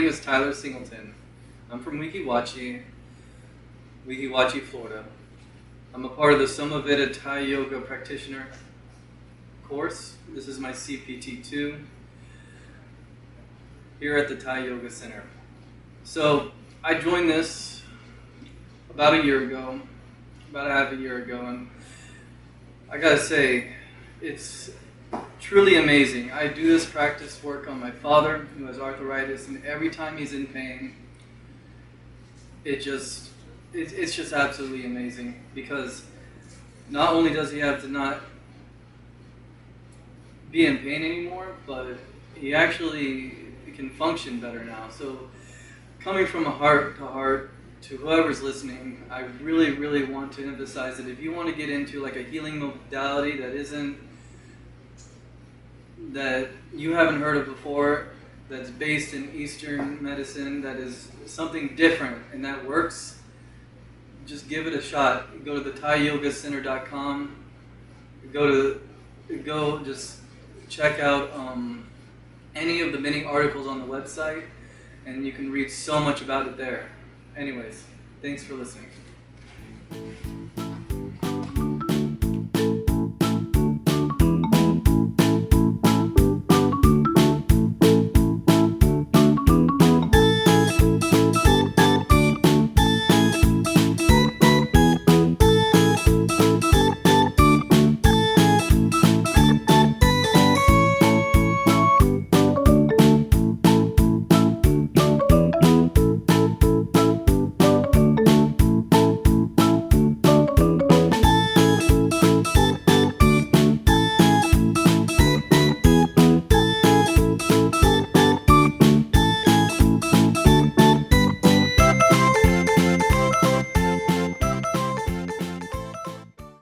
is Tyler Singleton. I'm from Weeki, Wachee, Florida. I'm a part of the SomaVeda Thai Yoga Practitioner course. This is my CPT2 here at the Thai Yoga Center. So I joined this about a half a year ago, and I gotta say, it's truly amazing. I do this practice work on my father, who has arthritis, and every time he's in pain, it's just absolutely amazing, because not only does he have to not be in pain anymore, but he actually can function better now. So coming from a heart to heart to whoever's listening, I really, really want to emphasize that if you want to get into like a healing modality that you haven't heard of before, that's based in Eastern medicine, that is something different and that works, just give it a shot. Go to the ThaiYogaCenter.com. Just check out any of the many articles on the website, and you can read so much about it there. Anyways, thanks for listening.